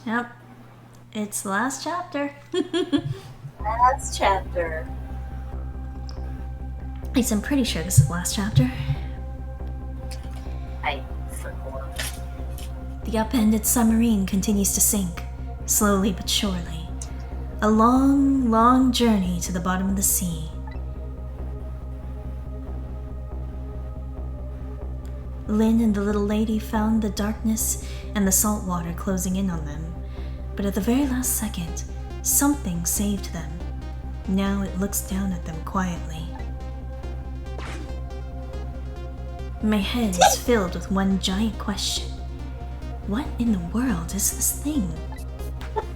Yep. It's the last chapter. Last chapter. At least I'm pretty sure this is the last chapter. I forgot. The upended submarine continues to sink, slowly but surely. A long, long journey to the bottom of the sea. Lynn and the little lady found the darkness and the salt water closing in on them, but at the very last second, something saved them. Now it looks down at them quietly. My head is filled with one giant question. What in the world is this thing?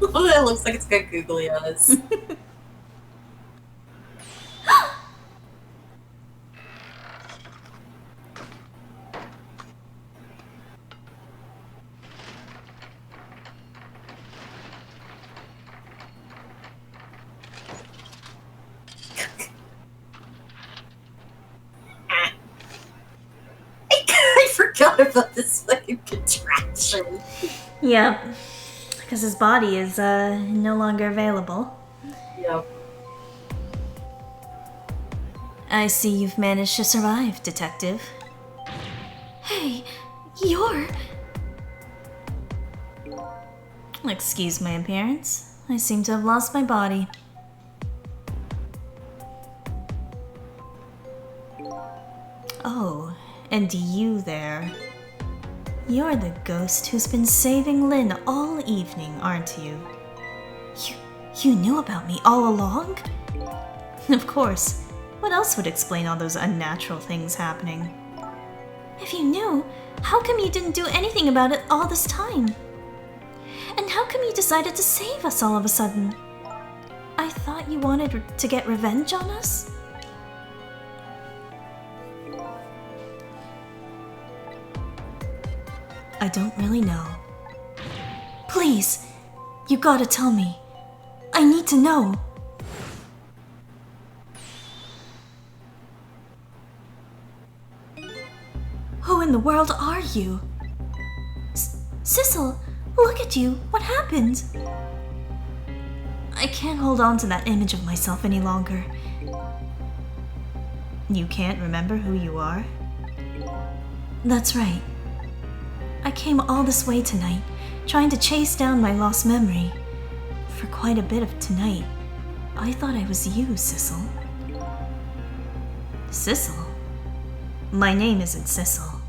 That looks like it's got googly eyes. I forgot about this fucking contraption. Yep, because his body is no longer available. Yep. I see you've managed to survive, Detective. Hey, you're... Excuse my appearance. I seem to have lost my body. Oh, and you there. You're the ghost who's been saving Lynn all evening, aren't you? You knew about me all along? Of course. What else would explain all those unnatural things happening? If you knew, how come you didn't do anything about it all this time? And how come you decided to save us all of a sudden? I thought you wanted to get revenge on us? I don't really know. Please, you gotta tell me. I need to know. Who in the world are you? Sissel, look at you. What happened? I can't hold on to that image of myself any longer. You can't remember who you are? That's right. I came all this way tonight, trying to chase down my lost memory. For quite a bit of tonight, I thought I was you, Sissel. Sissel? My name isn't Sissel.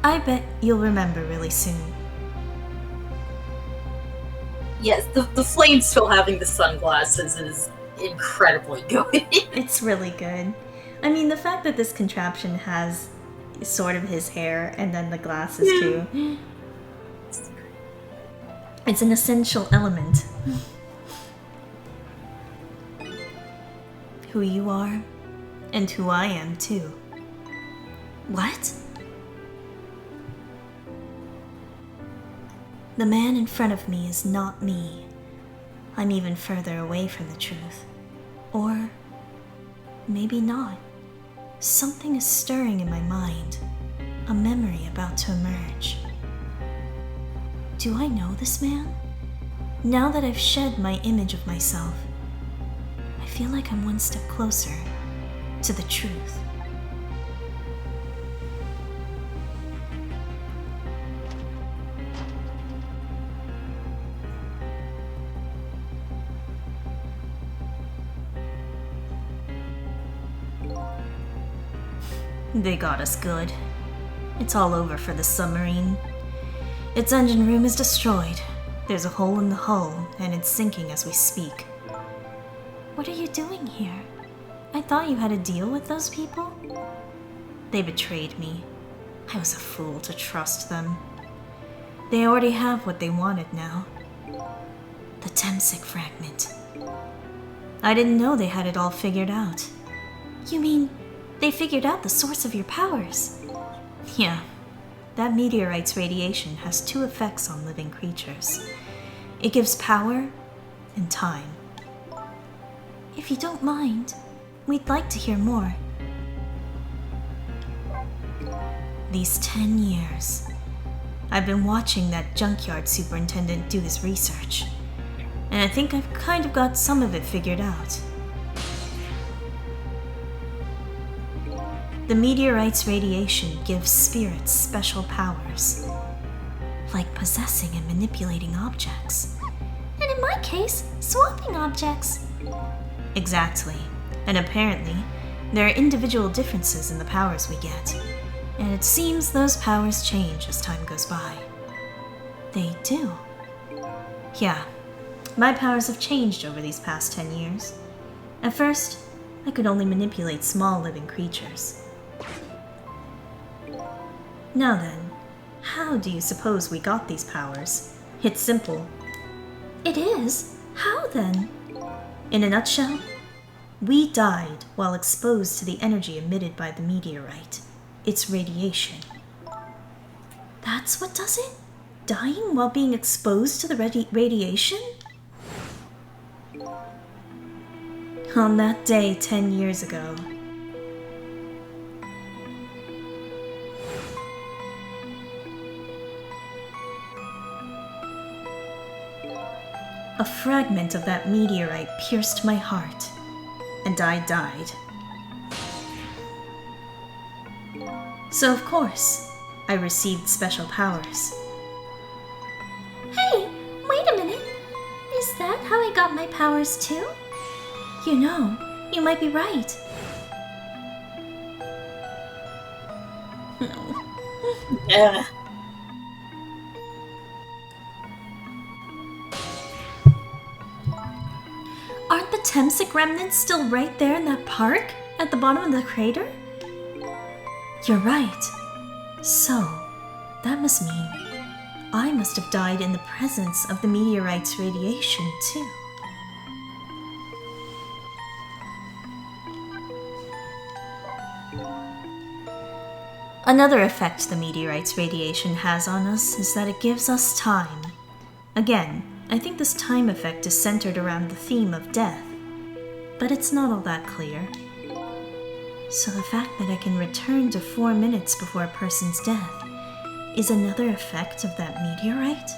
I bet you'll remember really soon. Yes, the flame still having the sunglasses is incredibly good. It's really good. I mean, the fact that this contraption has sort of his hair and then the glasses too. It's an essential element. Who you are, and who I am too. What? The man in front of me is not me. I'm even further away from the truth. Or maybe not. Something is stirring in my mind. A memory about to emerge. Do I know this man? Now that I've shed my image of myself, I feel like I'm one step closer to the truth. They got us good. It's all over for the submarine. Its engine room is destroyed. There's a hole in the hull, and it's sinking as we speak. What are you doing here? I thought you had a deal with those people? They betrayed me. I was a fool to trust them. They already have what they wanted now. The Temsic fragment. I didn't know they had it all figured out. You mean they figured out the source of your powers? Yeah. That meteorite's radiation has two effects on living creatures. It gives power and time. If you don't mind, we'd like to hear more. these 10 years, I've been watching that junkyard superintendent do his research, and I think I've kind of got some of it figured out. The meteorite's radiation gives spirits special powers, like possessing and manipulating objects. And in my case, swapping objects. Exactly. And apparently, there are individual differences in the powers we get, and it seems those powers change as time goes by. They do. Yeah, my powers have changed over these past 10 years. At first, I could only manipulate small living creatures. Now then, how do you suppose we got these powers? It's simple. It is? How then? In a nutshell, we died while exposed to the energy emitted by the meteorite. Its radiation. That's what does it? Dying while being exposed to the radiation? On that day 10 years ago, a fragment of that meteorite pierced my heart, and I died. So of course, I received special powers. Hey, wait a minute. Is that how I got my powers too? You know, you might be right. Ugh. Aren't the Temsic remnants still right there in that park? At the bottom of the crater? You're right. So, that must mean I must have died in the presence of the meteorite's radiation, too. Another effect the meteorite's radiation has on us is that it gives us time. Again, I think this time effect is centered around the theme of death, but it's not all that clear. So the fact that I can return to 4 minutes before a person's death is another effect of that meteorite?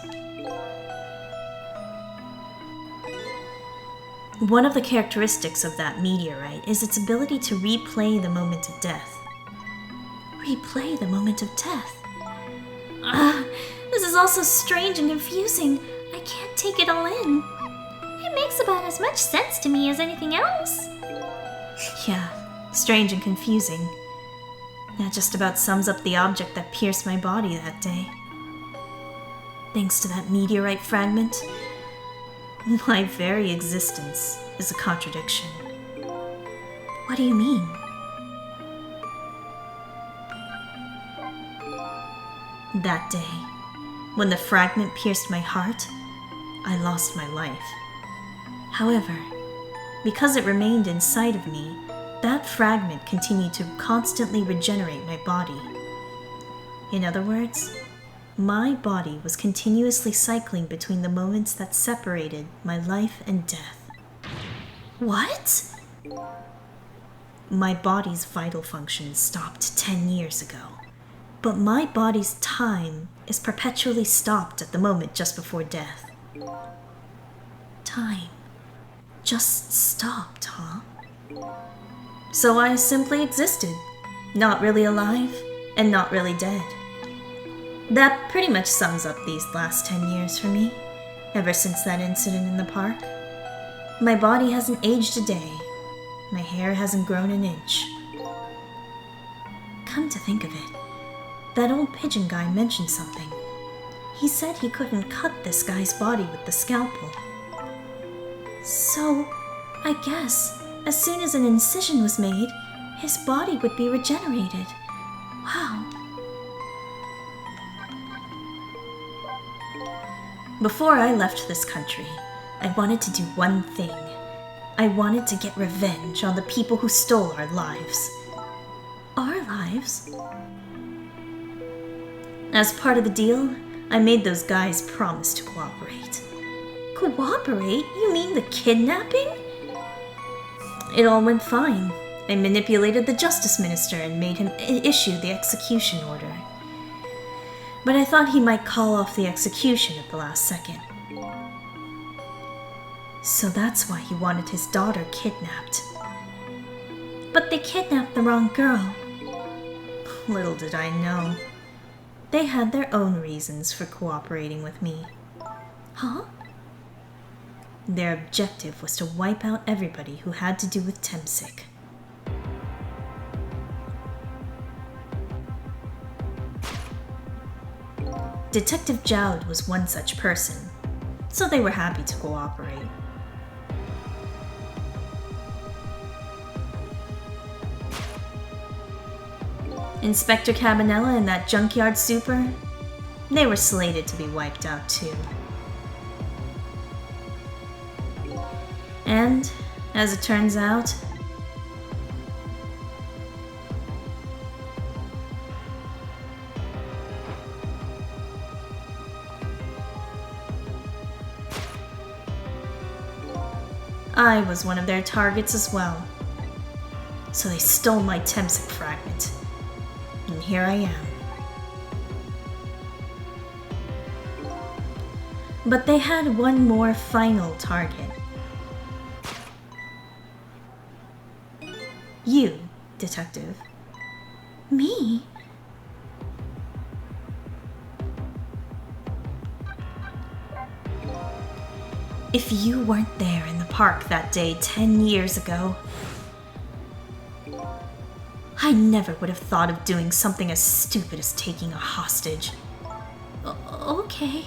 One of the characteristics of that meteorite is its ability to replay the moment of death. Replay the moment of death? This is all so strange and confusing. I can't take it all in. It makes about as much sense to me as anything else. Yeah, strange and confusing. That just about sums up the object that pierced my body that day. Thanks to that meteorite fragment, my very existence is a contradiction. What do you mean? That day, when the fragment pierced my heart, I lost my life. However, because it remained inside of me, that fragment continued to constantly regenerate my body. In other words, my body was continuously cycling between the moments that separated my life and death. What? My body's vital functions stopped 10 years ago, but my body's time is perpetually stopped at the moment just before death. Time just stopped, huh? So I simply existed, not really alive and not really dead. That pretty much sums up these last 10 years for me, ever since that incident in the park. My body hasn't aged a day. My hair hasn't grown an inch. Come to think of it, that old pigeon guy mentioned something. He said he couldn't cut this guy's body with the scalpel. So, I guess, as soon as an incision was made, his body would be regenerated. Wow. Before I left this country, I wanted to do one thing. I wanted to get revenge on the people who stole our lives. Our lives? As part of the deal, I made those guys promise to cooperate. Cooperate? You mean the kidnapping? It all went fine, They manipulated the justice minister and made him issue the execution order. But I thought he might call off the execution at the last second. So that's why he wanted his daughter kidnapped. But they kidnapped the wrong girl. Little did I know. They had their own reasons for cooperating with me. Huh? Their objective was to wipe out everybody who had to do with Temsik. Detective Jowd was one such person, so they were happy to cooperate. Inspector Cabanela and that junkyard super, they were slated to be wiped out too. And, as it turns out, I was one of their targets as well. So they stole my Temsik fragment. And here I am. But they had one more final target. You, Detective. Me? If you weren't there in the park that day 10 years ago, I never would have thought of doing something as stupid as taking a hostage. Okay.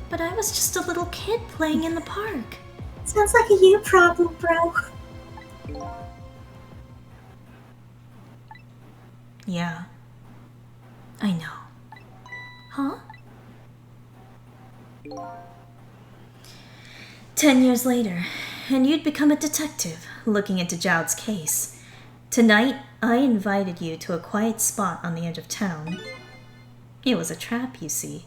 But I was just a little kid playing in the park. Sounds like a you problem, bro. Yeah, I know. Huh? 10 years later, and you'd become a detective looking into Jowd's case. Tonight, I invited you to a quiet spot on the edge of town. It was a trap, you see.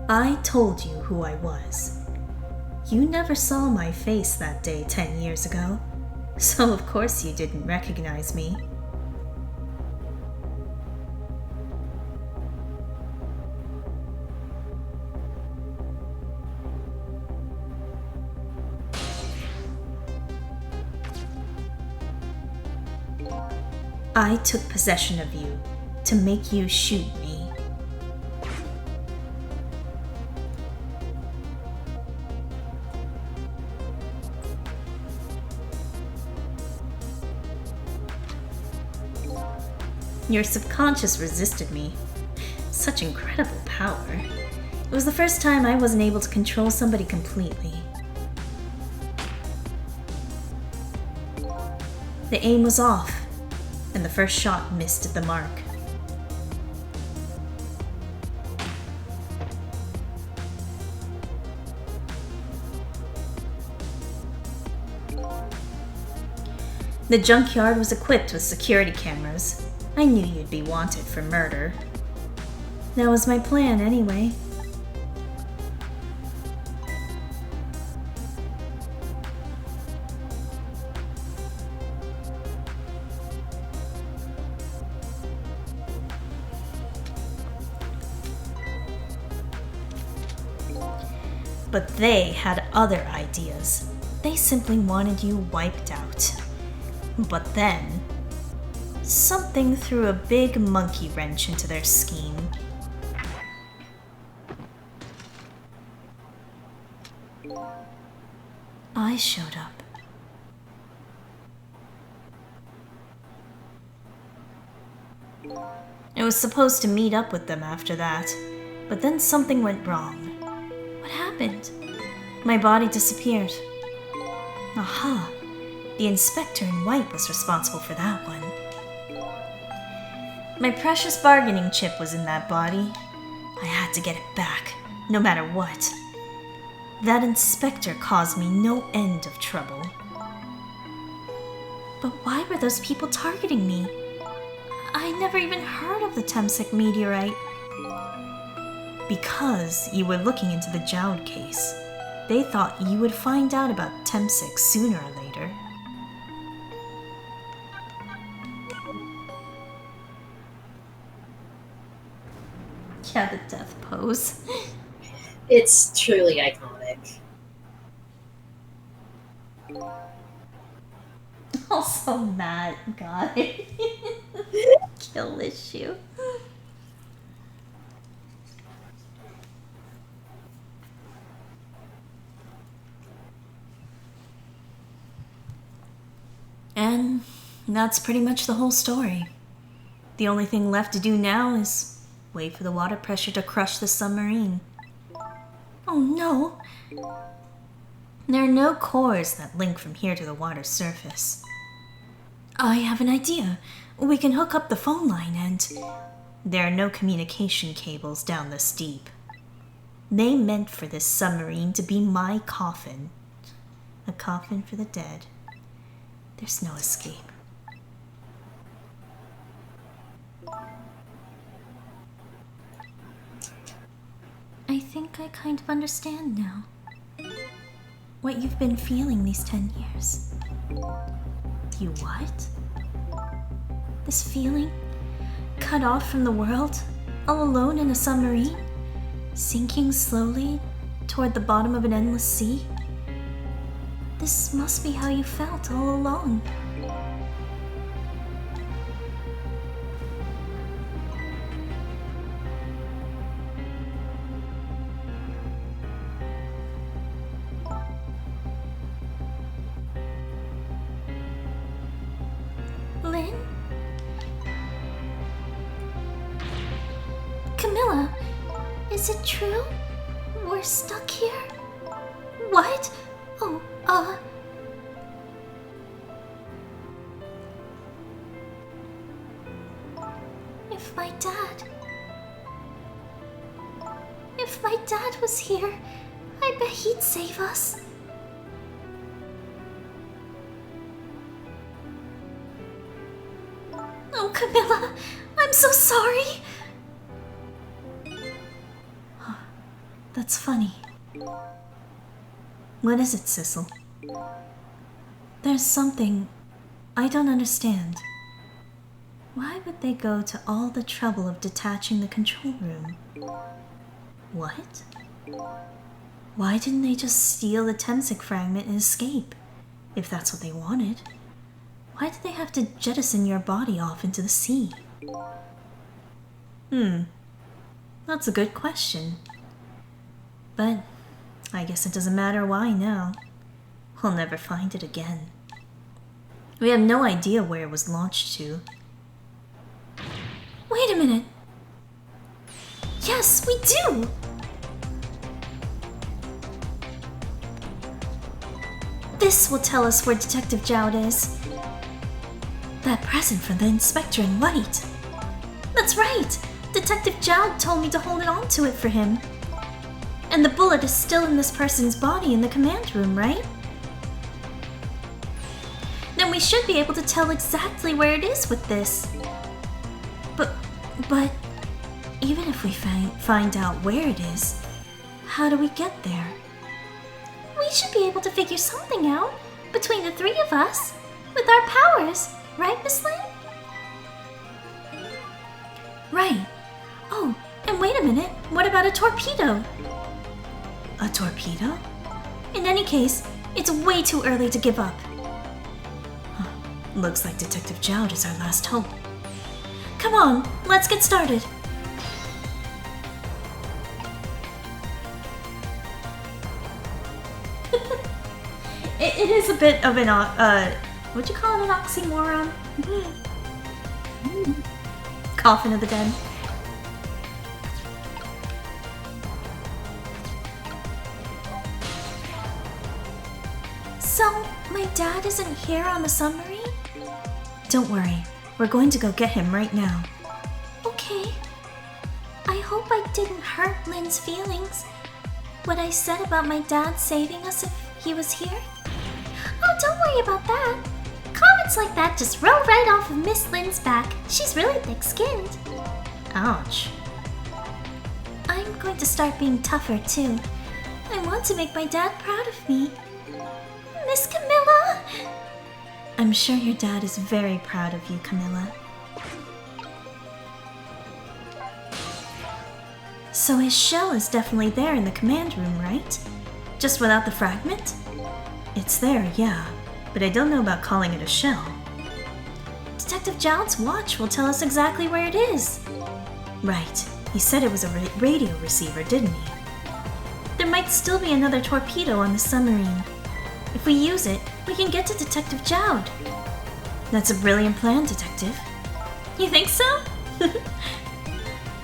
I told you who I was. You never saw my face that day 10 years ago, so of course you didn't recognize me. I took possession of you to make you shoot me. Your subconscious resisted me. Such incredible power. It was the first time I wasn't able to control somebody completely. The aim was off, and the first shot missed at the mark. The junkyard was equipped with security cameras. I knew you'd be wanted for murder. That was my plan anyway. But they had other ideas. They simply wanted you wiped out. But then, something threw a big monkey wrench into their scheme. I showed up. I was supposed to meet up with them after that, but then something went wrong. What happened? My body disappeared. Aha! The inspector in white was responsible for that one. My precious bargaining chip was in that body. I had to get it back, no matter what. That inspector caused me no end of trouble. But why were those people targeting me? I never even heard of the Temsik meteorite. Because you were looking into the Jowd case, they thought you would find out about Temsik sooner or later. Yeah, the death pose. It's truly iconic. Also, Matt, God. Kill issue. And that's pretty much the whole story. The only thing left to do now is wait for the water pressure to crush the submarine. Oh no! There are no cores that link from here to the water's surface. I have an idea. We can hook up the phone line and... There are no communication cables down this deep. They meant for this submarine to be my coffin. A coffin for the dead. There's no escape. I think I kind of understand now. What you've been feeling these 10 years. You what? This feeling? Cut off from the world? All alone in a submarine? Sinking slowly toward the bottom of an endless sea? This must be how you felt all along. Lynn? Camilla, is it true? We're stuck here? What? Oh, If my dad was here, I bet he'd save us. Oh, Camilla, I'm so sorry. That's funny. What is it, Sissel? There's something I don't understand. Why would they go to all the trouble of detaching the control room? What? Why didn't they just steal the Temsik fragment and escape, if that's what they wanted? Why did they have to jettison your body off into the sea? That's a good question. But I guess it doesn't matter why now. We'll never find it again. We have no idea where it was launched to. Wait a minute! Yes, we do! This will tell us where Detective Jowd is. That present from the inspector in white. That's right! Detective Jowd told me to hold on to it for him. And the bullet is still in this person's body in the command room, right? Then we should be able to tell exactly where it is with this. But even if we find out where it is, how do we get there? We should be able to figure something out between the three of us with our powers, right, Miss Lynn? Right. Oh, and wait a minute. What about a torpedo? A torpedo? In any case, it's way too early to give up. Looks like Detective Jowd is our last hope. Come on, let's get started. It is a bit of an, what'd you call it, an oxymoron? Coffin of the Dead. So, my dad isn't here on the submarine? Don't worry, we're going to go get him right now. Okay. I hope I didn't hurt Lynn's feelings. What I said about my dad saving us if he was here? Oh, don't worry about that. Comments like that just roll right off of Miss Lynn's back. She's really thick-skinned. Ouch. I'm I'm going to start being tougher too. I want to make my dad proud of me. Miss Camilla! I'm sure your dad is very proud of you, Camilla. So his shell is definitely there in the command room, right? Just without the fragment? It's there, yeah, but I don't know about calling it a shell. Detective Joud's watch will tell us exactly where it is. Right, he said it was a radio receiver, didn't he? There might still be another torpedo on the submarine. If we use it, we can get to Detective Joud. That's a brilliant plan, Detective. You think so?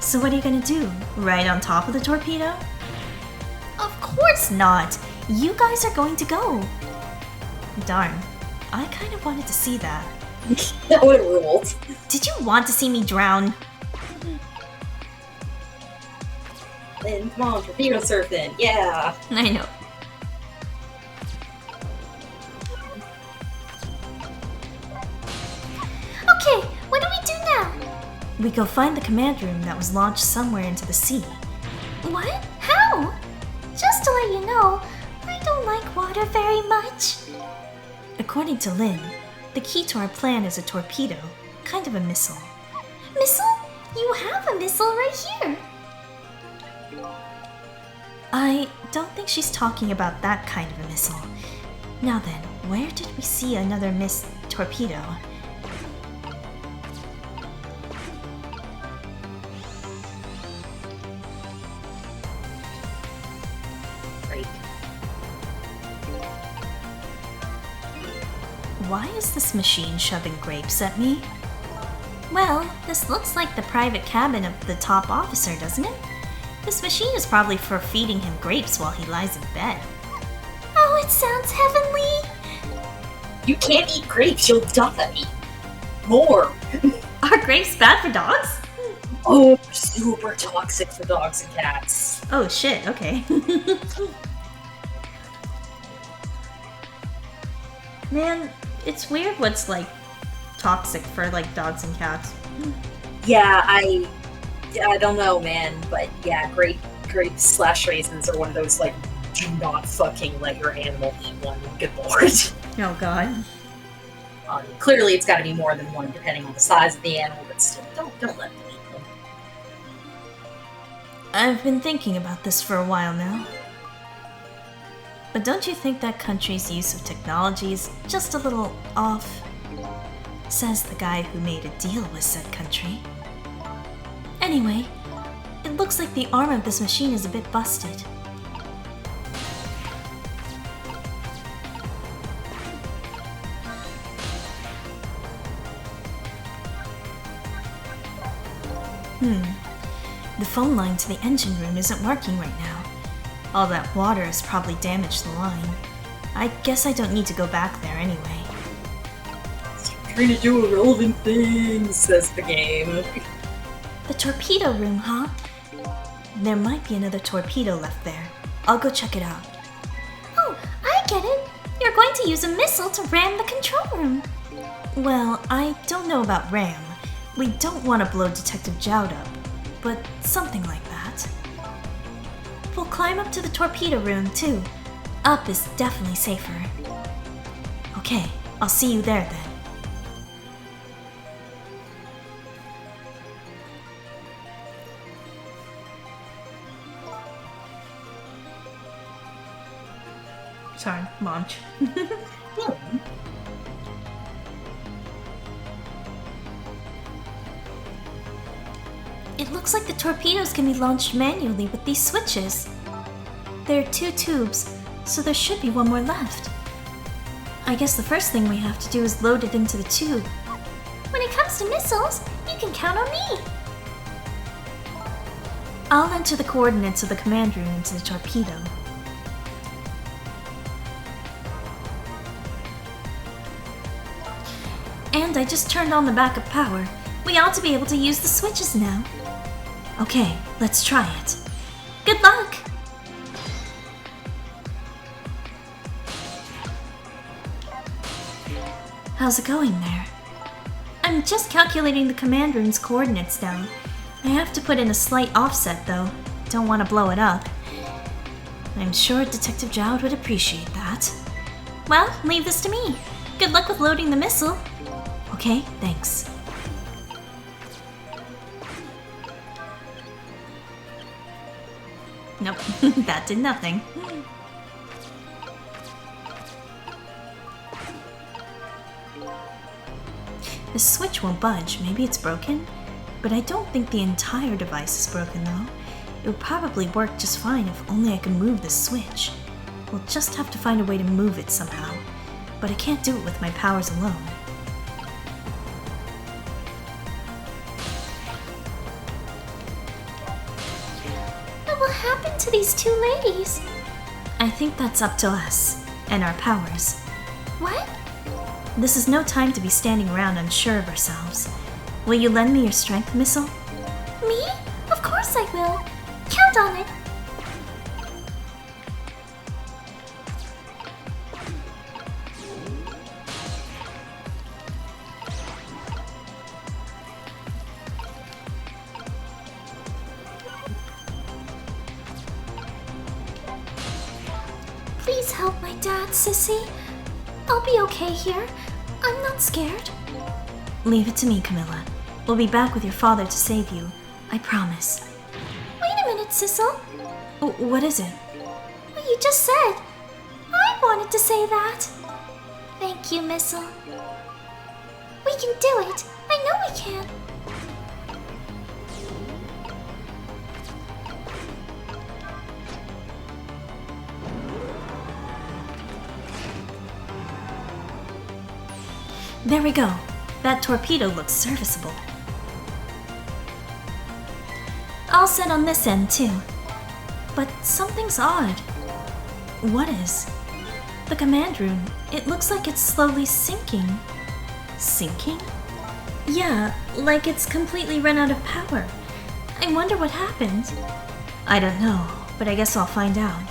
So what are you gonna do? Ride on top of the torpedo? Of course not! You guys are going to go! Darn, I kind of wanted to see that. That would ruled. Did you want to see me drown? Then come on, torpedo surfing, yeah. I know. Okay, what do we do now? We go find the command room that was launched somewhere into the sea. What? How? Just to let you know, I don't like water very much. According to Lynn, the key to our plan is a torpedo, kind of a missile. Missile? You have a missile right here. I don't think she's talking about that kind of a missile. Now then, where did we see another torpedo? Right. Why is this machine shoving grapes at me? Well, this looks like the private cabin of the top officer, doesn't it? This machine is probably for feeding him grapes while he lies in bed. Oh, it sounds heavenly! You can't eat grapes, you'll die. More. Are grapes bad for dogs? Oh, super toxic for dogs and cats. Oh shit, okay. Man, it's weird what's like toxic for like dogs and cats. Yeah, I don't know, man, but yeah, grapes / raisins are one of those, like, do not fucking let your animal eat one. Good lord. Oh god. Clearly, it's got to be more than one, depending on the size of the animal, but still, don't let them eat them. I've been thinking about this for a while now. But don't you think that country's use of technology is just a little off? Says the guy who made a deal with said country. Anyway, it looks like the arm of this machine is a bit busted. The phone line to the engine room isn't working right now. All that water has probably damaged the line. I guess I don't need to go back there anyway. Trying to do irrelevant things, says the game. The torpedo room, huh? There might be another torpedo left there. I'll go check it out. Oh, I get it. You're going to use a missile to ram the control room. Well, I don't know about ram. We don't want to blow Detective Joud up, but something like that. We'll climb up to the torpedo room, too. Up is definitely safer. Okay, I'll see you there then. Sorry, launch. It looks like the torpedoes can be launched manually with these switches. There are 2 tubes, so there should be one more left. I guess the first thing we have to do is load it into the tube. When it comes to missiles, you can count on me. I'll enter the coordinates of the command room into the torpedo. And I just turned on the backup power. We ought to be able to use the switches now. Okay, let's try it. Good luck! How's it going there? I'm just calculating the command room's coordinates down. I have to put in a slight offset, though, don't want to blow it up. I'm sure Detective Jowd would appreciate that. Well, leave this to me. Good luck with loading the missile. Okay, thanks. Nope, that did nothing. The switch won't budge. Maybe it's broken? But I don't think the entire device is broken, though. It would probably work just fine if only I could move the switch. We'll just have to find a way to move it somehow. But I can't do it with my powers alone. What will happen to these two ladies? I think that's up to us, and our powers. What? This is no time to be standing around unsure of ourselves. Will you lend me your strength, Missile? Me? Of course I will. Count on it. Please help my dad, Sissy. I'll be okay here. I'm not scared. Leave it to me, Camilla. We'll be back with your father to save you. I promise. Wait a minute, Sissel. What is it? What you just said. I wanted to say that. Thank you, Missile. We can do it. I know we can. There we go. That torpedo looks serviceable. All set on this end, too. But something's odd. What is? The command room. It looks like it's slowly sinking. Sinking? Yeah, like it's completely run out of power. I wonder what happened. I don't know, but I guess I'll find out.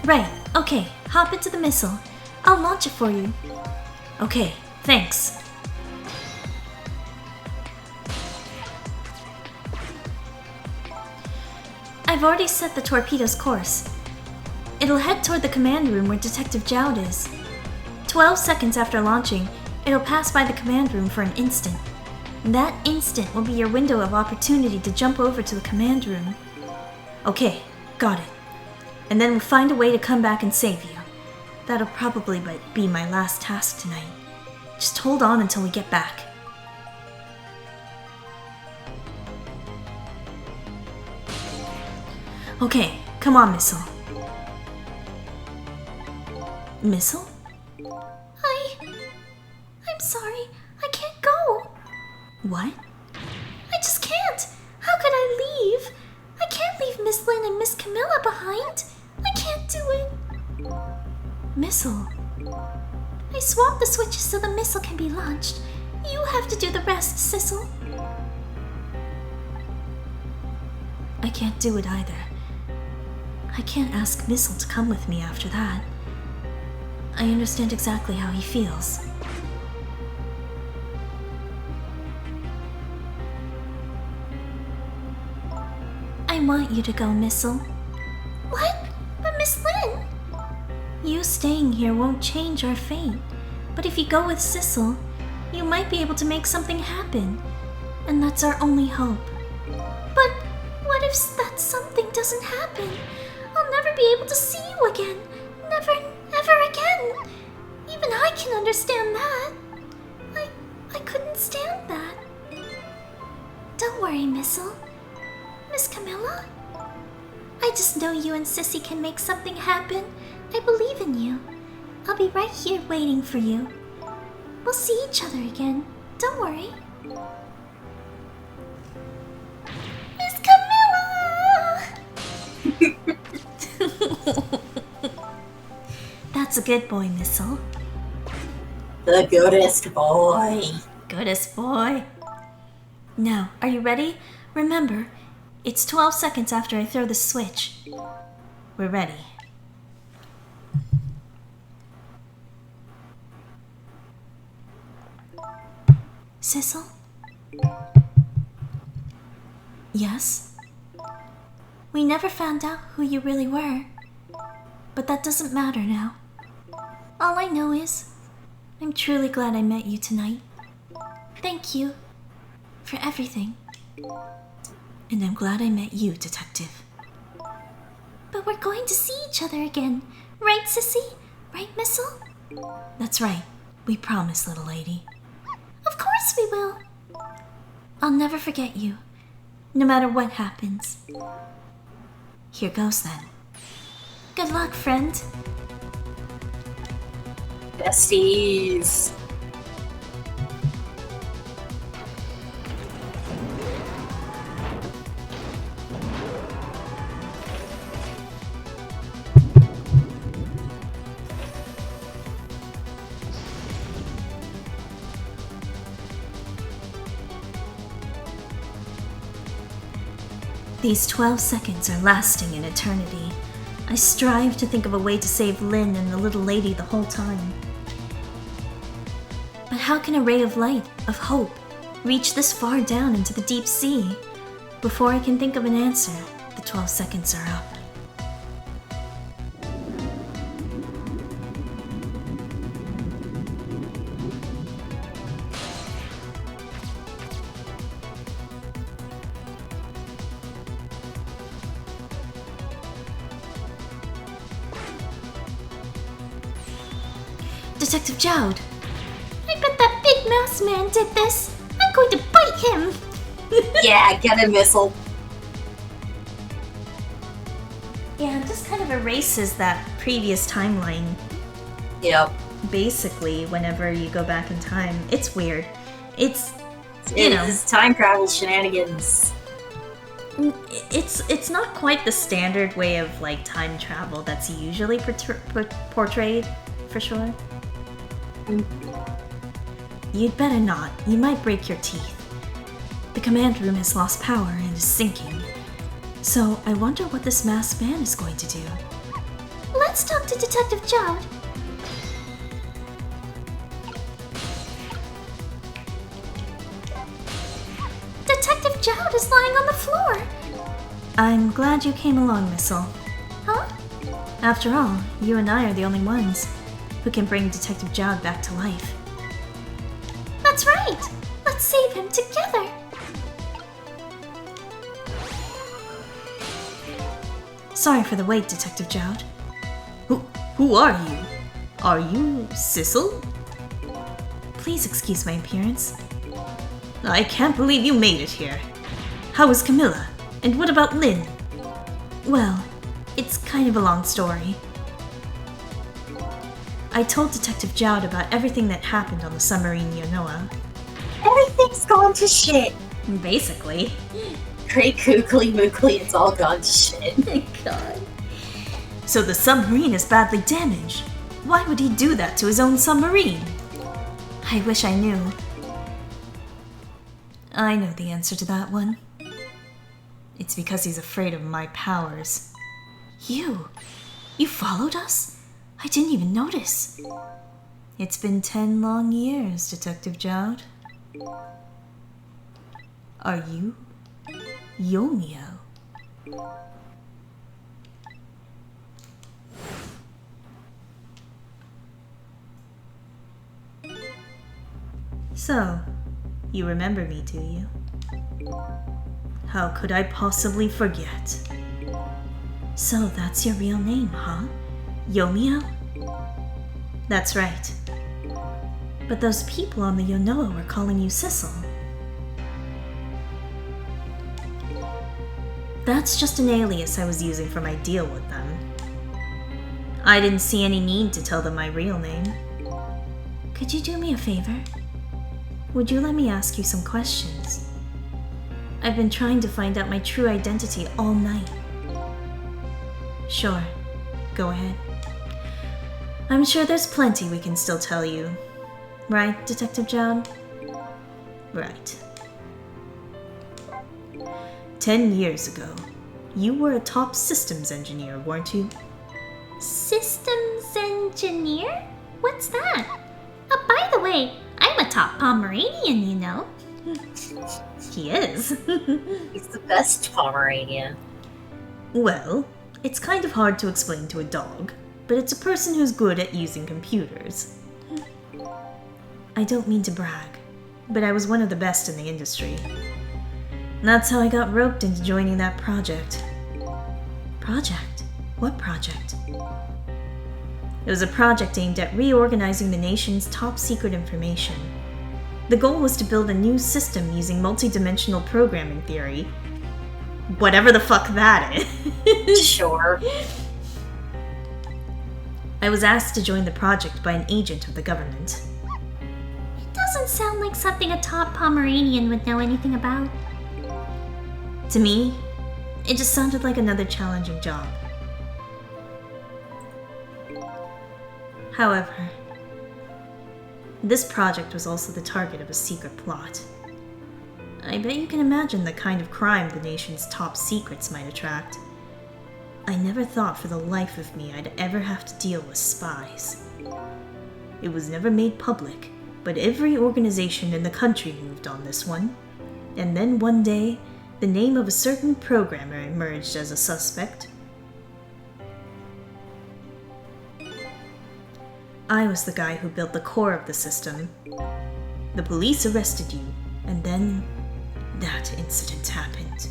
Right, okay, hop into the missile. I'll launch it for you. Okay, thanks. I've already set the torpedo's course. It'll head toward the command room where Detective Jowd is. 12 seconds after launching, it'll pass by the command room for an instant. That instant will be your window of opportunity to jump over to the command room. Okay, got it. And then we'll find a way to come back and save you. That'll probably be my last task tonight. Just hold on until we get back. Okay, come on, Missile. Missile? I'm sorry. I can't go. What? I just can't. How could I leave? I can't leave Miss Lynn and Miss Camilla behind. I can't do it. Missile? I swapped the switches so the missile can be launched. You have to do the rest, Sissel. I can't do it either. I can't ask Missile to come with me after that. I understand exactly how he feels. I want you to go, Missile. What? But Miss Lynn? You staying here won't change our fate. But if you go with Sissel, you might be able to make something happen. And that's our only hope. But what if that something doesn't happen? I'll never be able to see you again. Never, ever again. Even I can understand that. I couldn't stand that. Don't worry, Missile. Miss Camilla? I just know you and Sissy can make something happen. I believe in you. I'll be right here waiting for you. We'll see each other again. Don't worry. Miss Camilla! That's a good boy, Missile. The goodest boy. Goodest boy. Now, are you ready? Remember, it's 12 seconds after I throw the switch. We're ready. Sissel? Yes? We never found out who you really were. But that doesn't matter now. All I know is, I'm truly glad I met you tonight. Thank you for everything. And I'm glad I met you, Detective. But we're going to see each other again, right, Sissy? Right, Missile? That's right. We promise, little lady. Of course we will. I'll never forget you, no matter what happens. Here goes then. Good luck, friend. Besties. These 12 seconds are lasting an eternity. I strive to think of a way to save Lynn and the little lady the whole time. But how can a ray of light, of hope, reach this far down into the deep sea? Before I can think of an answer, the 12 seconds are up. Detective Jowd! I bet that big mouse man did this. I'm going to bite him. Yeah, get a Missile. Yeah, it just kind of erases that previous timeline. Yep. Basically, whenever you go back in time. It's weird. It's, you know, It's time travel shenanigans. it's not quite the standard way of like time travel that's usually portrayed, for sure. You'd better not. You might break your teeth. The command room has lost power and is sinking. So I wonder what this masked man is going to do. Let's talk to Detective Jowd. Detective Jowd is lying on the floor. I'm glad you came along, Missile. Huh? After all, you and I are the only ones who can bring Detective Jowd back to life. That's right. Let's save him together. Sorry for the wait, Detective Jowd. Who are you? Are you Sissel? Please excuse my appearance. I can't believe you made it here. How is Camilla? And what about Lynn? Well, it's kind of a long story. I told Detective Jowd about everything that happened on the submarine Yonoa. Everything's gone to shit. Basically. Great kookly mookly, it's all gone to shit. God. So the submarine is badly damaged. Why would he do that to his own submarine? I wish I knew. I know the answer to that one. It's because he's afraid of my powers. You followed us? I didn't even notice. It's been 10 long years, Detective Jowd. Are you Yomio? So, you remember me, do you? How could I possibly forget? So that's your real name, huh? Yomio? That's right. But those people on the Yonoa were calling you Sissel. That's just an alias I was using for my deal with them. I didn't see any need to tell them my real name. Could you do me a favor? Would you let me ask you some questions? I've been trying to find out my true identity all night. Sure, go ahead. I'm sure there's plenty we can still tell you. Right, Detective Jowd? Right. 10 years ago, you were a top systems engineer, weren't you? Systems engineer? What's that? By the way, I'm a top Pomeranian, you know. He is. He's the best Pomeranian. Well, it's kind of hard to explain to a dog, but it's a person who's good at using computers. I don't mean to brag, but I was one of the best in the industry. That's how I got roped into joining that project. Project? What project? It was a project aimed at reorganizing the nation's top-secret information. The goal was to build a new system using multi-dimensional programming theory. Whatever the fuck that is. Sure. I was asked to join the project by an agent of the government. It doesn't sound like something a top Pomeranian would know anything about. To me, it just sounded like another challenging job. However, this project was also the target of a secret plot. I bet you can imagine the kind of crime the nation's top secrets might attract. I never thought for the life of me I'd ever have to deal with spies. It was never made public, but every organization in the country moved on this one. And then one day, the name of a certain programmer emerged as a suspect. I was the guy who built the core of the system. The police arrested you, and then that incident happened.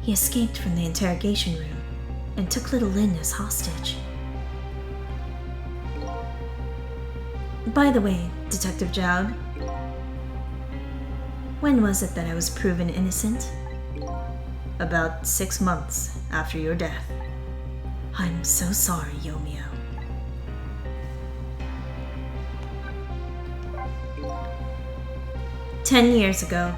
He escaped from the interrogation room and took little Lynn as hostage. By the way, Detective Jowd, when was it that I was proven innocent? About 6 months after your death. I'm so sorry, Yomio. "10 years ago,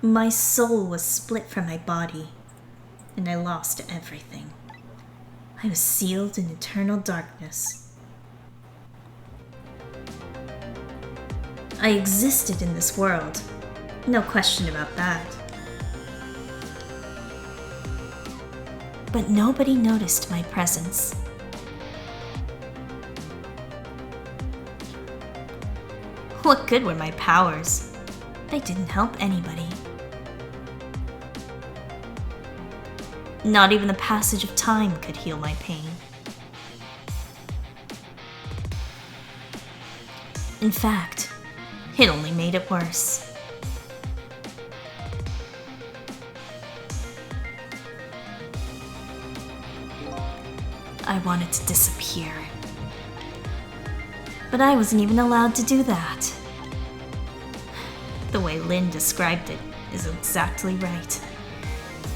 my soul was split from my body, and I lost everything. I was sealed in eternal darkness. I existed in this world, no question about that. But nobody noticed my presence. What good were my powers? They didn't help anybody. Not even the passage of time could heal my pain. In fact, it only made it worse. I wanted to disappear. But I wasn't even allowed to do that. The way Lynn described it is exactly right.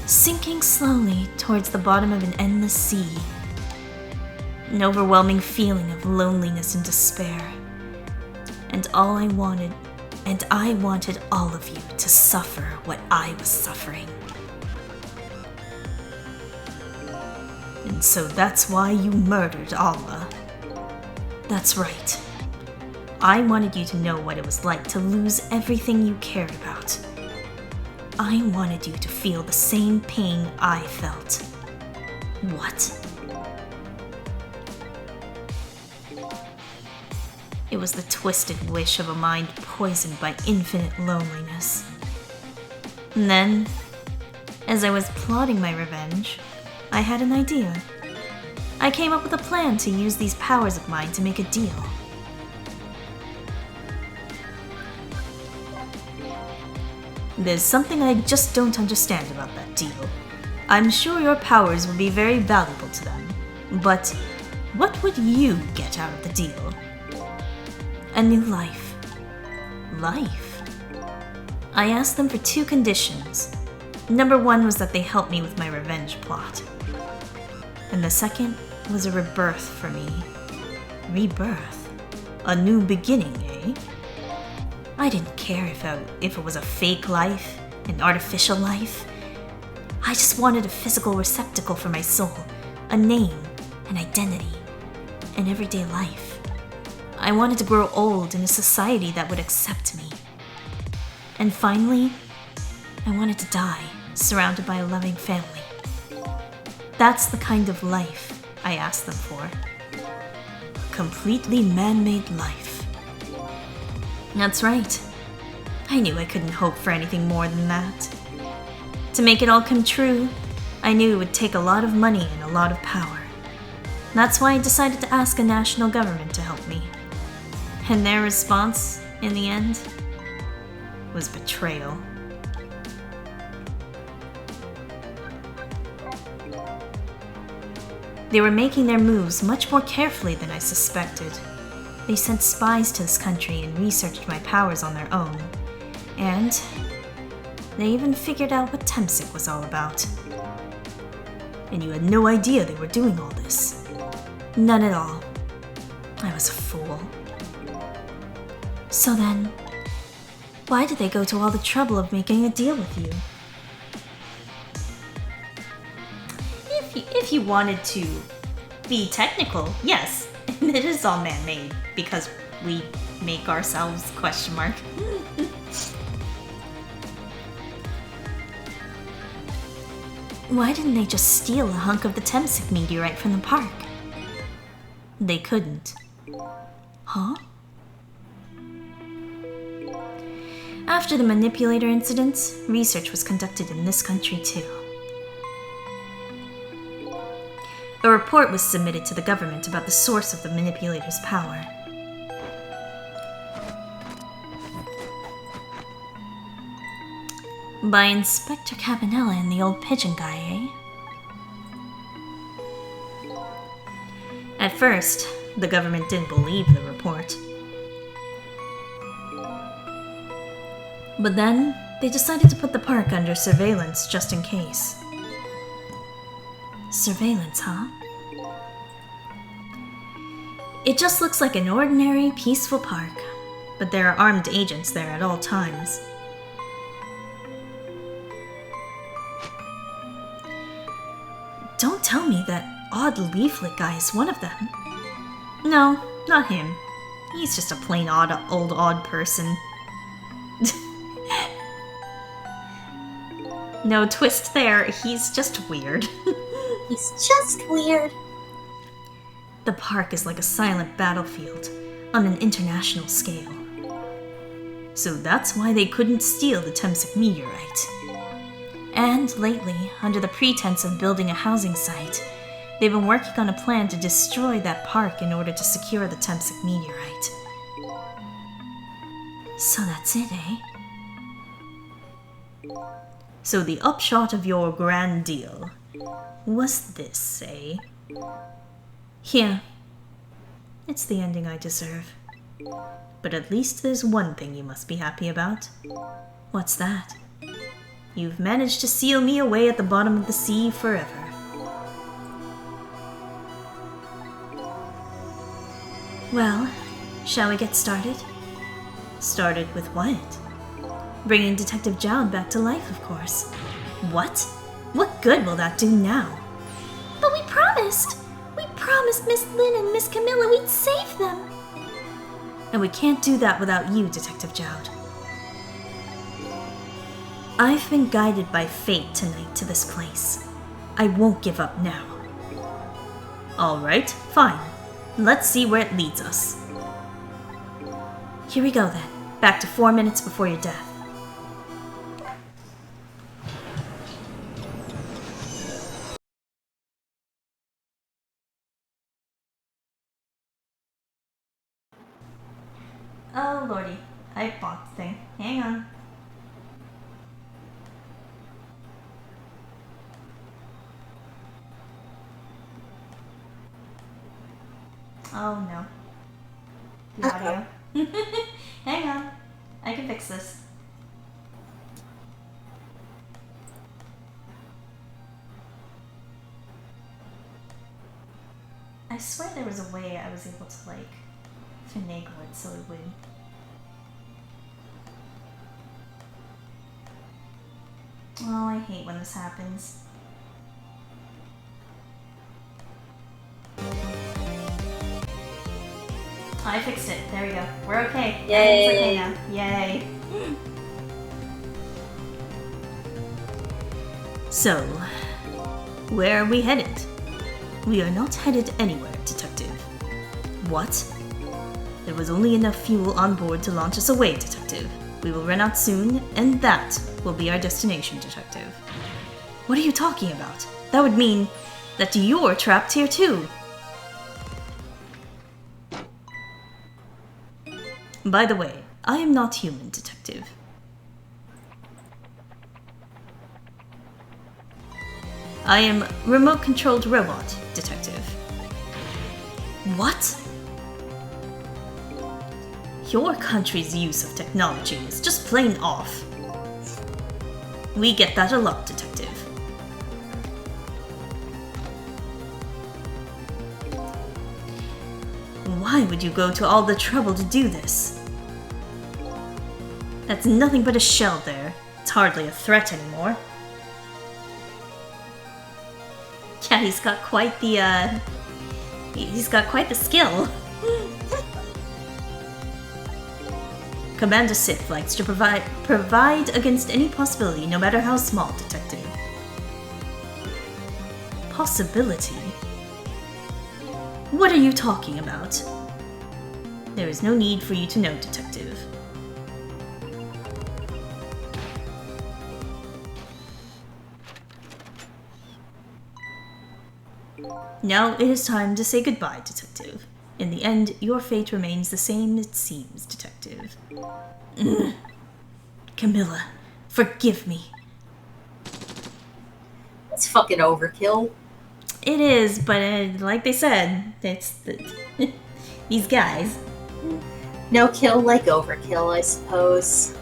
Sinking slowly towards the bottom of an endless sea. An overwhelming feeling of loneliness and despair. And I wanted all of you to suffer what I was suffering. And so that's why you murdered Allah. That's right. I wanted you to know what it was like to lose everything you cared about. I wanted you to feel the same pain I felt. What? It was the twisted wish of a mind poisoned by infinite loneliness. And then, as I was plotting my revenge, I had an idea. I came up with a plan to use these powers of mine to make a deal. There's something I just don't understand about that deal. I'm sure your powers would be very valuable to them, but what would you get out of the deal? A new life. Life? I asked them for 2 conditions. Number 1 was that they help me with my revenge plot. And the second was a rebirth for me. Rebirth? A new beginning, eh? I didn't care if it was a fake life, an artificial life. I just wanted a physical receptacle for my soul, a name, an identity, an everyday life. I wanted to grow old in a society that would accept me. And finally, I wanted to die, surrounded by a loving family. That's the kind of life I asked them for. A completely man-made life. That's right. I knew I couldn't hope for anything more than that. To make it all come true, I knew it would take a lot of money and a lot of power. That's why I decided to ask a national government to help me. And their response, in the end, was betrayal. They were making their moves much more carefully than I suspected. They sent spies to this country and researched my powers on their own. And they even figured out what Temsik was all about. And you had no idea they were doing all this. None at all. I was a fool. So then, why did they go to all the trouble of making a deal with you? If you wanted to be technical, yes, it is all man-made because we make ourselves ? Why didn't they just steal a hunk of the Temsik meteorite from the park? They couldn't. Huh? After the manipulator incident, research was conducted in this country too. A report was submitted to the government about the source of the manipulator's power. By Inspector Cabanela and the old pigeon guy, eh? At first, the government didn't believe the report. But then, they decided to put the park under surveillance just in case. Surveillance, huh? It just looks like an ordinary, peaceful park, but there are armed agents there at all times. Don't tell me that odd leaflet guy is one of them. No, not him. He's just a plain odd person. No twist there, he's just weird. He's just weird. The park is like a silent battlefield on an international scale. So that's why they couldn't steal the Temsik meteorite. And lately, under the pretense of building a housing site, they've been working on a plan to destroy that park in order to secure the Temsik meteorite. So that's it, eh? So the upshot of your grand deal was this, eh? Yeah. It's the ending I deserve. But at least there's one thing you must be happy about. What's that? You've managed to seal me away at the bottom of the sea forever. Well, shall we get started? Started with what? Bringing Detective Jowd back to life, of course. What? What good will that do now? But we promised! We promised Miss Lynn and Miss Camilla we'd save them! And we can't do that without you, Detective Jowd. I've been guided by fate tonight to this place. I won't give up now. Alright, fine. Let's see where it leads us. Here we go then. Back to 4 minutes before your death. Oh lordy, I bought the thing. Hang on. Oh no. The audio. Hang on. I can fix this. I swear there was a way I was able to, like, finagle it so it would... Oh, I hate when this happens. I fixed it. There we go. We're okay. Yay. Everything's okay now. Yay. So, where are we headed? We are not headed anywhere, Detective. What? There was only enough fuel on board to launch us away, Detective. We will run out soon, and that will be our destination, Detective. What are you talking about? That would mean that you're trapped here too. By the way, I am not human, Detective. I am remote-controlled robot, Detective. What? Your country's use of technology is just plain off. We get that a lot, Detective. Why would you go to all the trouble to do this? That's nothing but a shell there. It's hardly a threat anymore. Yeah, he's got quite the, he's got quite the skill. Commander Sith likes to provide against any possibility, no matter how small, Detective. Possibility? What are you talking about? There is no need for you to know, Detective. Now it is time to say goodbye, Detective. In the end, your fate remains the same, it seems, Detective. Camilla, forgive me. It's fucking overkill. It is, but like they said, it's these guys. No kill like overkill, I suppose.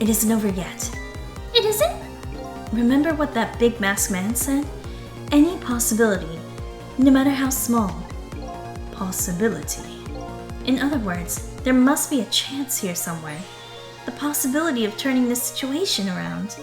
It isn't over yet. It isn't? Remember what that big masked man said? Any possibility, no matter how small. Possibility. In other words, there must be a chance here somewhere. The possibility of turning this situation around.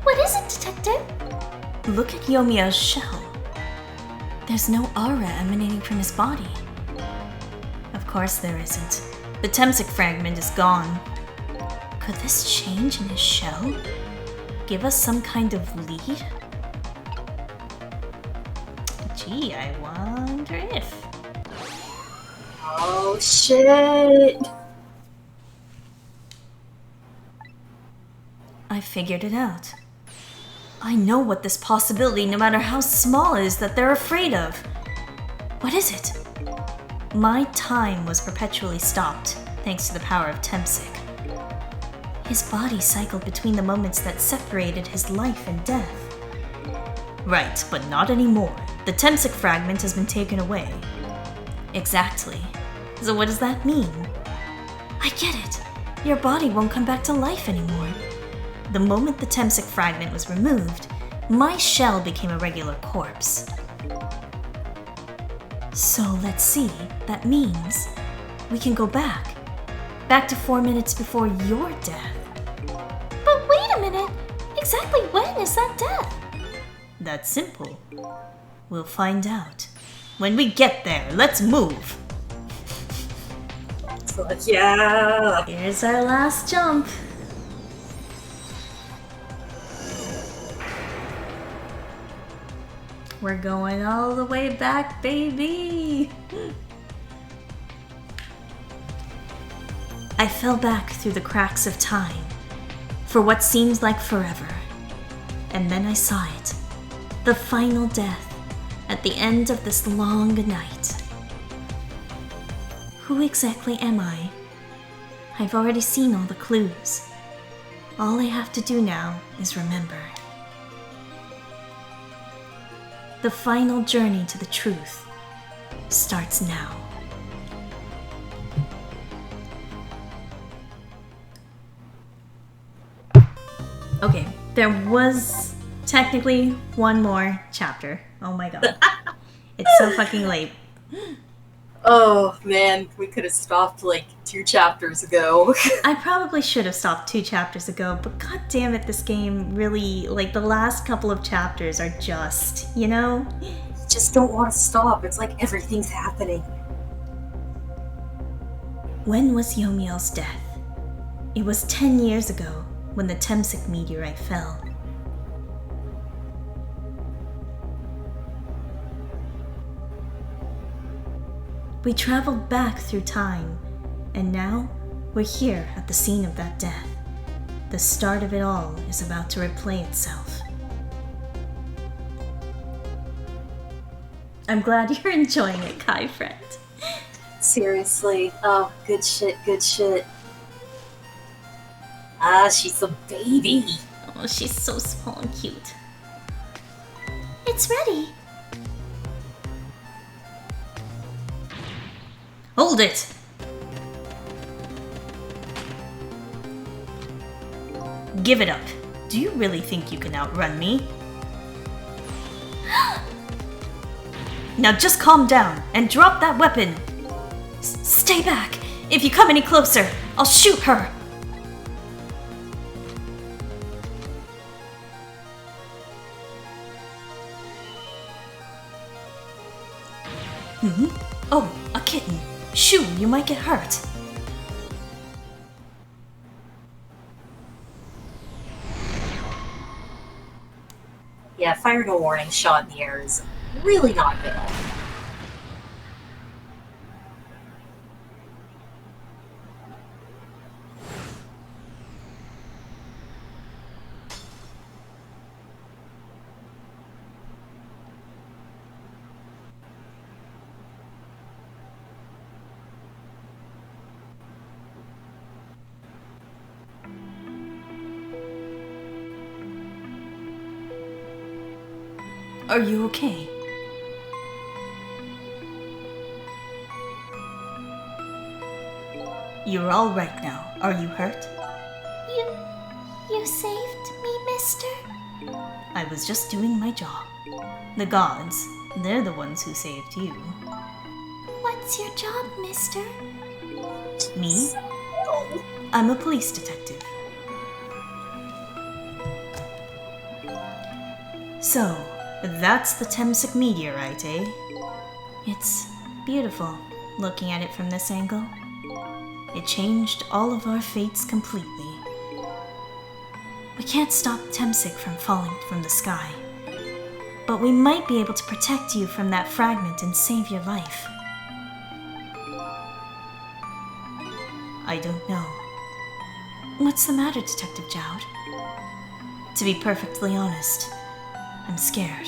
What is it, Detective? Look at Yomiya's shell. There's no aura emanating from his body. Of course there isn't. The Temsic fragment is gone. Could this change in his shell give us some kind of lead? Gee, I wonder if... Oh shit. I figured it out. I know what this possibility, no matter how small, is that they're afraid of. What is it? My time was perpetually stopped, thanks to the power of Temsic. His body cycled between the moments that separated his life and death. Right, but not anymore. The Temsic fragment has been taken away. Exactly. So what does that mean? I get it. Your body won't come back to life anymore. The moment the Temsic fragment was removed, my shell became a regular corpse. So let's see, that means we can go back. Back to 4 minutes before your death. But wait a minute! Exactly when is that death? That's simple. We'll find out. When we get there, let's move! Fuck yeah. Here's our last jump. We're going all the way back, baby! I fell back through the cracks of time, for what seems like forever. And then I saw it, the final death, at the end of this long night. Who exactly am I? I've already seen all the clues. All I have to do now is remember. The final journey to the truth starts now. Okay, there was technically one more chapter. Oh my god. It's so fucking late. Oh man, we could have stopped like 2 chapters ago. I probably should have stopped 2 chapters ago, but god damn it, this game really, like, the last couple of chapters are just, you know? Just don't want to stop. It's like everything's happening. When was Yomiel's death? It was 10 years ago, when the Temsik meteorite fell. We traveled back through time, and now we're here at the scene of that death. The start of it all is about to replay itself. I'm glad you're enjoying it, Kai friend. Seriously. Oh, good shit, good shit. Ah, she's a baby. Oh, she's so small and cute. It's ready. Hold it! Give it up. Do you really think you can outrun me? Now just calm down and drop that weapon! Stay back! If you come any closer, I'll shoot her! Oh, a kitten. Shoo, you might get hurt. Yeah, fire no warning shot in the air is really not good. Are you okay? You're all right now. Are you hurt? You saved me, mister? I was just doing my job. The gods, they're the ones who saved you. What's your job, mister? Me? I'm a police detective. So, that's the Temsik meteorite, eh? It's beautiful, looking at it from this angle. It changed all of our fates completely. We can't stop Temsik from falling from the sky, but we might be able to protect you from that fragment and save your life. I don't know. What's the matter, Detective Jowd? To be perfectly honest, I'm scared.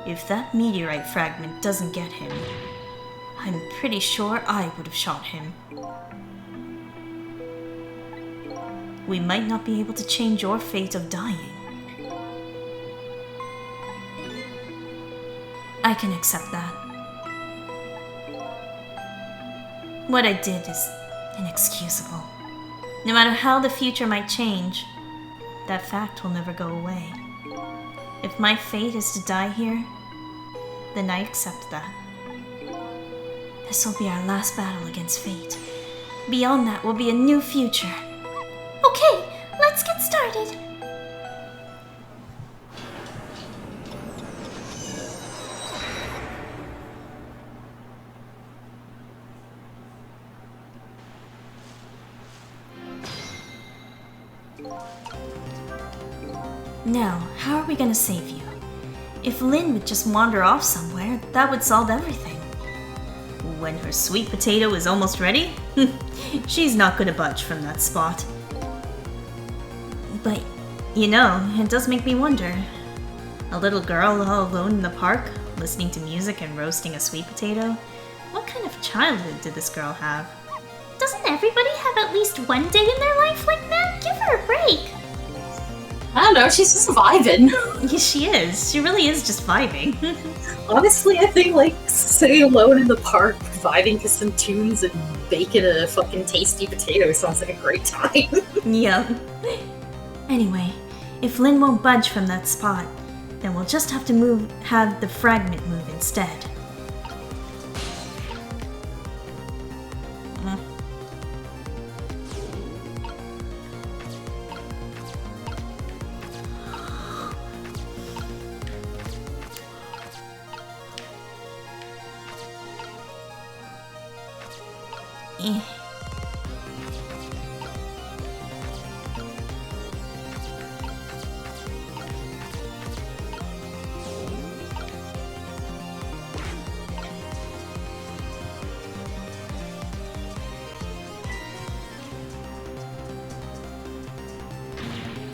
If that meteorite fragment doesn't get him, I'm pretty sure I would have shot him. We might not be able to change your fate of dying. I can accept that. What I did is inexcusable. No matter how the future might change, that fact will never go away. If my fate is to die here, then I accept that. This will be our last battle against fate. Beyond that will be a new future. Okay, let's get started. Now, how are we gonna save you? If Lynn would just wander off somewhere, that would solve everything. When her sweet potato is almost ready, she's not gonna budge from that spot. But, you know, it does make me wonder. A little girl all alone in the park, listening to music and roasting a sweet potato? What kind of childhood did this girl have? Doesn't everybody have at least one day in their life like that? Give her a break. I don't know, she's just vibing. Yeah, she is. She really is just vibing. Honestly, I think, like, sitting alone in the park, vibing to some tunes and baking a fucking tasty potato sounds like a great time. Yep. Anyway, if Lynn won't budge from that spot, then we'll just have to have the fragment move instead. Eh.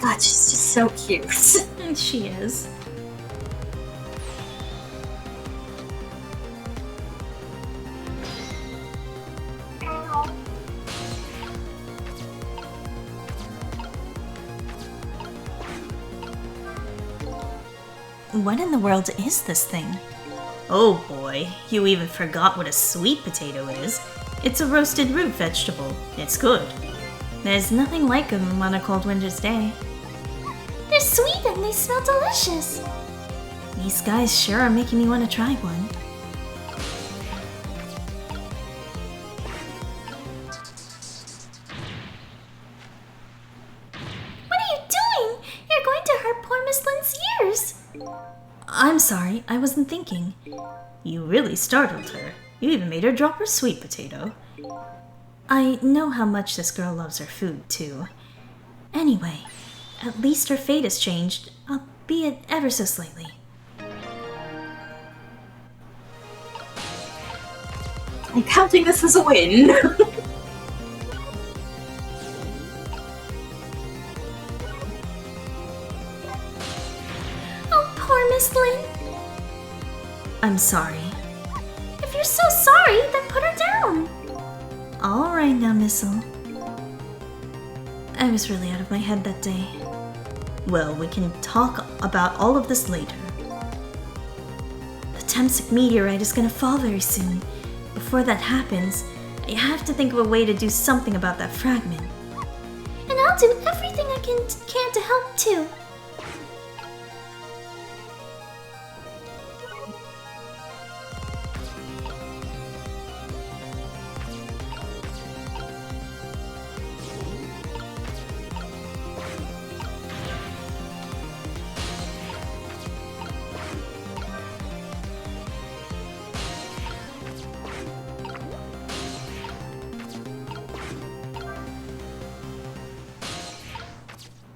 God, she's just so cute. She is. What in the world is this thing? Oh boy, you even forgot what a sweet potato is. It's a roasted root vegetable. It's good. There's nothing like them on a cold winter's day. They're sweet and they smell delicious. These guys sure are making me want to try one. What are you doing? You're going to hurt poor Miss Lynn's ears. I'm sorry, I wasn't thinking. You really startled her. You even made her drop her sweet potato. I know how much this girl loves her food, too. Anyway, at least her fate has changed, albeit ever so slightly. I'm counting this as a win. Oh, poor Miss Lynn. I'm sorry. If you're so sorry, then put her down. Alright now, Missile. I was really out of my head that day. Well, we can talk about all of this later. The Temsic meteorite is gonna fall very soon. Before that happens, I have to think of a way to do something about that fragment. And I'll do everything I can to help too.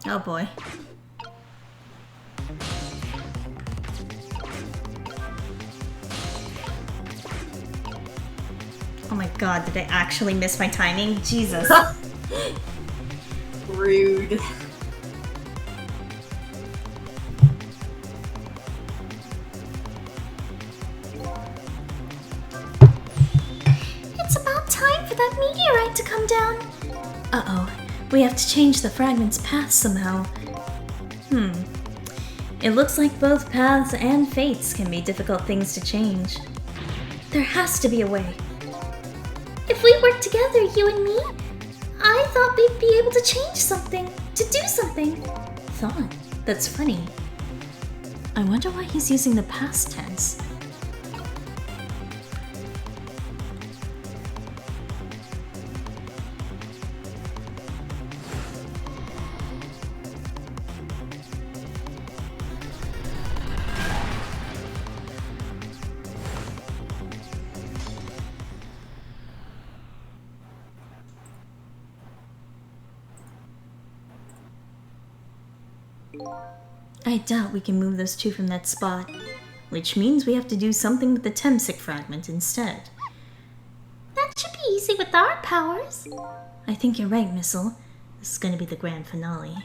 Oh boy. Oh my god, did I actually miss my timing? Jesus. Rude. It's about time for that meteorite to come down. Uh-oh. We have to change the fragment's path somehow. It looks like both paths and fates can be difficult things to change. There has to be a way. If we work together, you and me, I thought we'd be able to change something, to do something. Thought? That's funny. I wonder why he's using the past tense. I doubt we can move those two from that spot, which means we have to do something with the Temsic fragment instead. That should be easy with our powers. I think you're right, Missile. This is gonna be the grand finale.